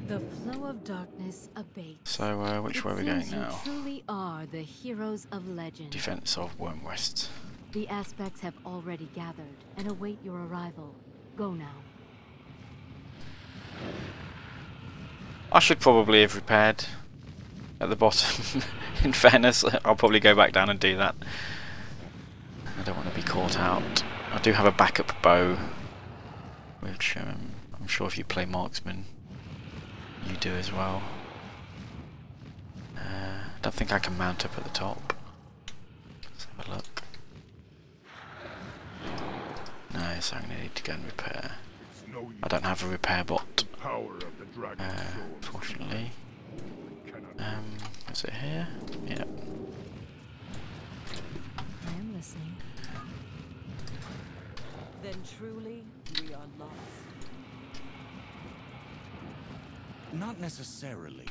The flow of darkness abates. So, which way are we going now? You truly are the heroes of legend. Defense of Wormwest. The aspects have already gathered and await your arrival. Go now. I should probably have repaired at the bottom. In fairness, I'll probably go back down and do that. I don't want to be caught out. I do have a backup bow, which I'm sure if you play marksman, you do as well. I don't think I can mount up at the top. Let's have a look. No, so I'm going to need to go and repair. I don't have a repair bot, fortunately. Is it here? Yep. I am listening. Then truly, we are lost. Not necessarily.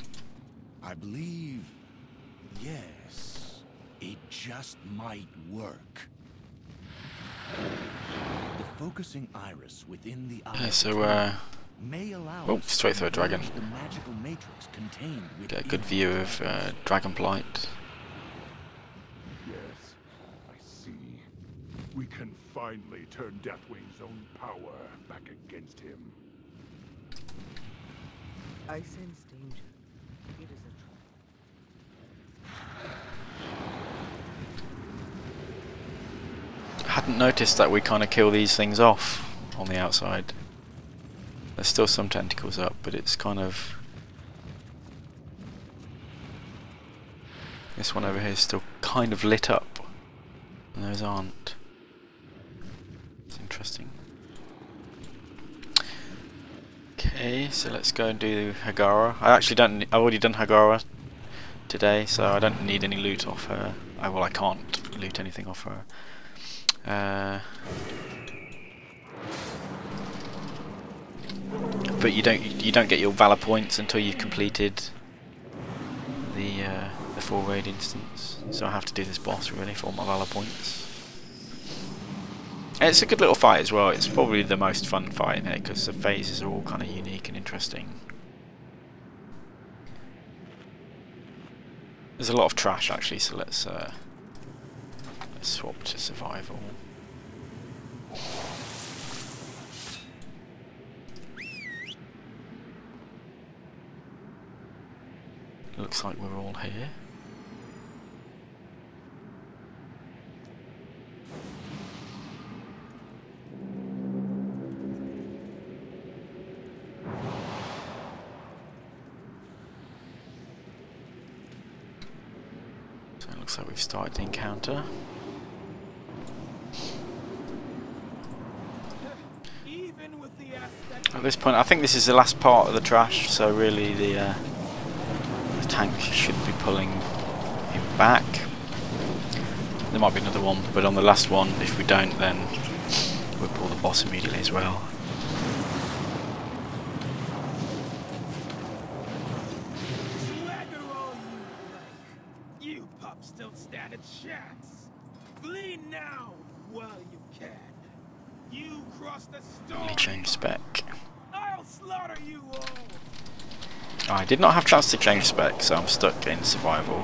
I believe, yes, it just might work. The focusing iris within the eye may allow oh, straight through a dragon. the magical matrix contained Get a good view of Dragonblight. Yes, I see. We can finally turn Deathwing's own power back against him. I sense danger. It is a trap. I hadn't noticed that we kind of kill these things off on the outside. There's still some tentacles up, but it's kind of... This one over here is still kind of lit up, and those aren't. It's interesting. Okay, so let's go and do Hagara. I've already done Hagara today, so I don't need any loot off her. Well, I can't loot anything off her. But you don't get your Valor Points until you've completed the full raid instance. So I have to do this boss really for all my Valor Points. And it's a good little fight as well. It's probably the most fun fight in it because the phases are all kind of unique and interesting. There's a lot of trash actually, so let's swap to survival. Looks like we're all here. So it looks like we've started the encounter. At this point, I think this is the last part of the trash, so really the tank should be pulling him back. There might be another one, but on the last one, if we don't, then we'll pull the boss immediately as well. You pups don't stand a chance. Flee now while you can. You cross the storm. Let me change spec. I'll slaughter you all. I did not have a chance to change spec, so I'm stuck in survival,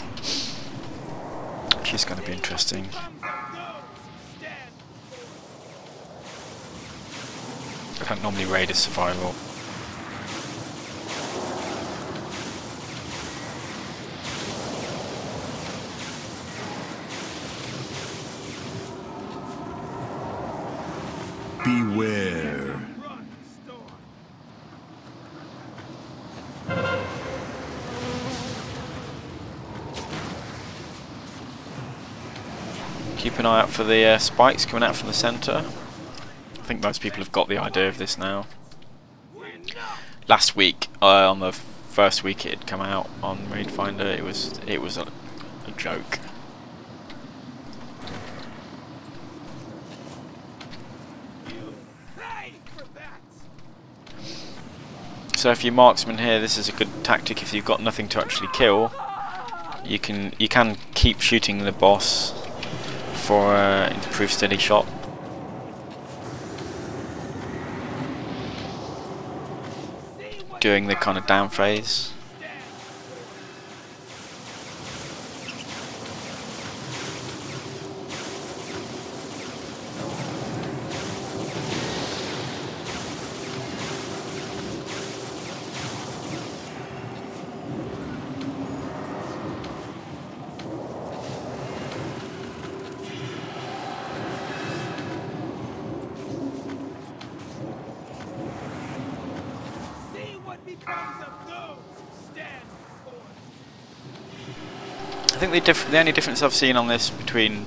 which is going to be interesting. I don't normally raid as survival. beware. Keep an eye out for the spikes coming out from the centre. I think most people have got the idea of this now. Last week, on the first week it had come out on Raid Finder, it was a joke. So if you're marksman here, this is a good tactic. If you've got nothing to actually kill, you can keep shooting the boss for improved steady shot. during the kind of down phase. I think the only difference I've seen on this between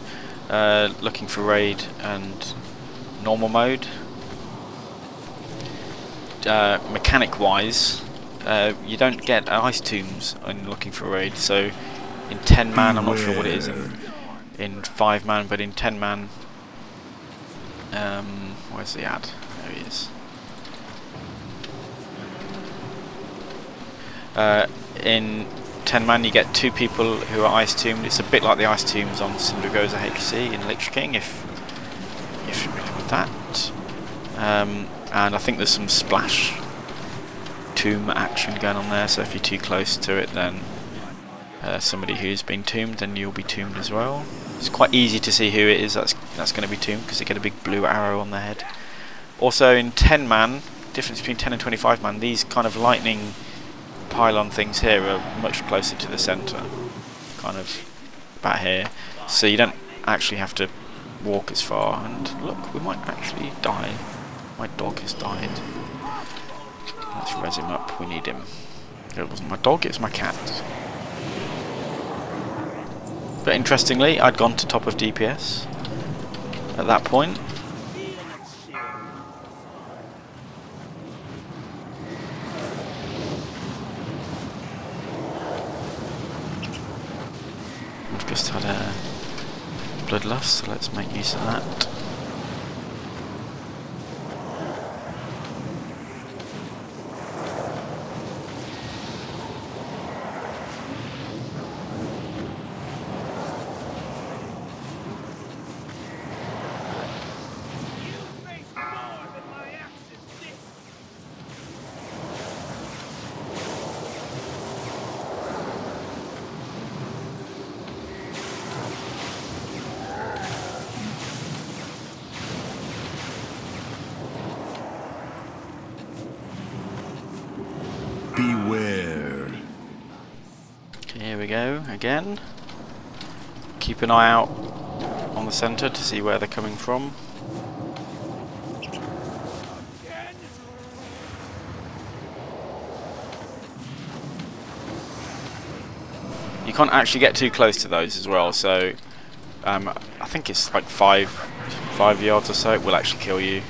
looking for raid and normal mode, mechanic wise, you don't get ice tombs in looking for raid. So in 10 man, I'm not sure what it is in 5 man, but in 10 man, where's the ad? There he is. In 10 man you get 2 people who are ice tombed. It's a bit like the ice tombs on Syndragoza HC in Lich King, if you're familiar with that. And I think there's some splash tomb action going on there, so if you're too close to it, then somebody who's been tombed, then you'll be tombed as well. It's quite easy to see who it is that's going to be tombed, because they get a big blue arrow on their head. Also in 10 man, difference between 10 and 25 man, these kind of lightning pylon things here are much closer to the centre, kind of about here, so you don't actually have to walk as far. And look, we might actually die. My dog has died. Let's res him up, we need him. It wasn't my dog, it was my cat. But interestingly, I'd gone to top of DPS at that point. We've just had a bloodlust, so let's make use of that. Beware. Okay, here we go again. Keep an eye out on the centre to see where they're coming from. You can't actually get too close to those as well, so I think it's like 5 yards or so, it will actually kill you.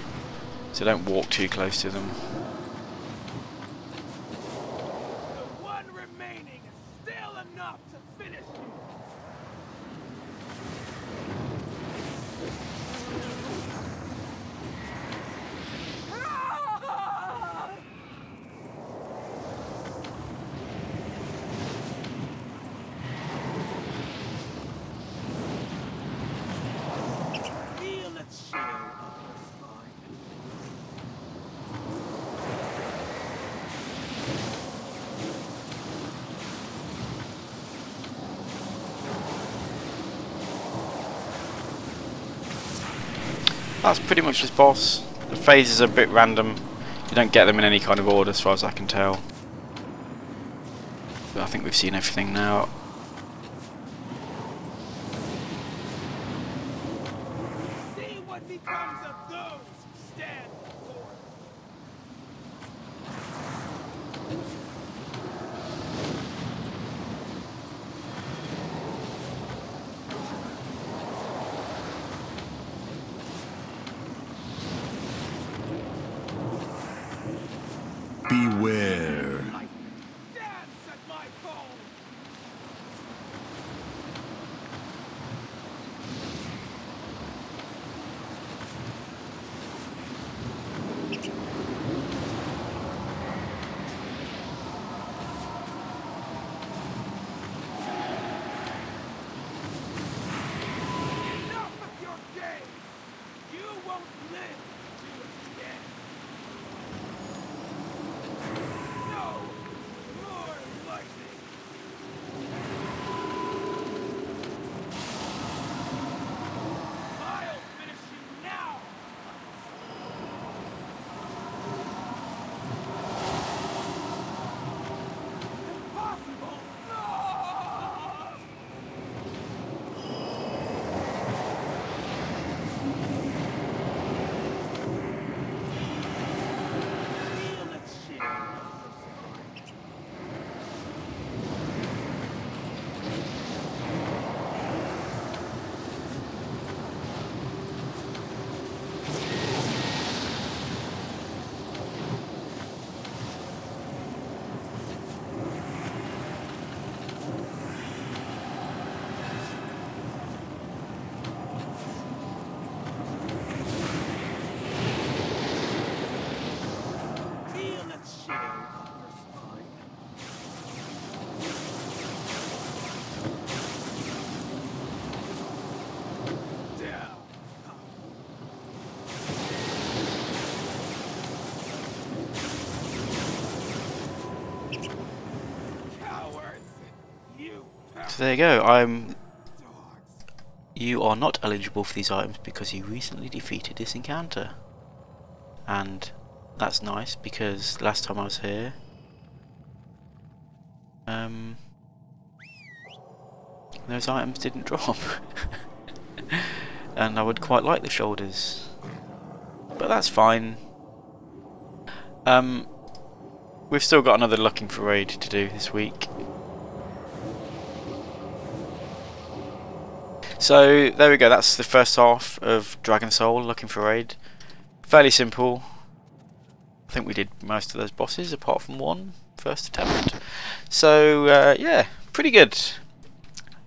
So don't walk too close to them. That's pretty much this boss. The phases are a bit random. You don't get them in any kind of order as far as I can tell. But I think we've seen everything now. See what becomes of those who stand before. Beware. Dance at my call. Cowards! You So there you go. You are not eligible for these items because you recently defeated this encounter. And that's nice because last time I was here, those items didn't drop. And I would quite like the shoulders. But that's fine. We've still got another looking for raid to do this week. So there we go, that's the first half of Dragon Soul, looking for raid. Fairly simple. I think we did most of those bosses apart from one first attempt. So yeah, pretty good.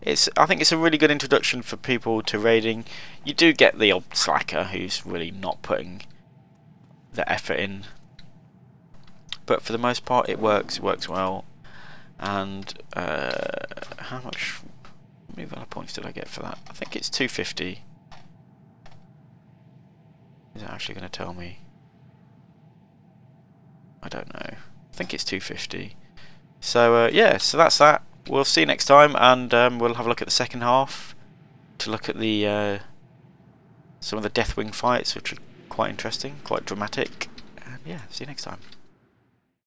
I think it's a really good introduction for people to raiding. You do get the old slacker who's really not putting the effort in, but for the most part it works well. And how many Valor Points did I get for that? I think it's 250. Is it actually going to tell me? I don't know. I think it's 250. So yeah, so that's that. We'll see you next time, and we'll have a look at the second half to look at the some of the Deathwing fights, which are quite interesting, quite dramatic. And yeah, see you next time.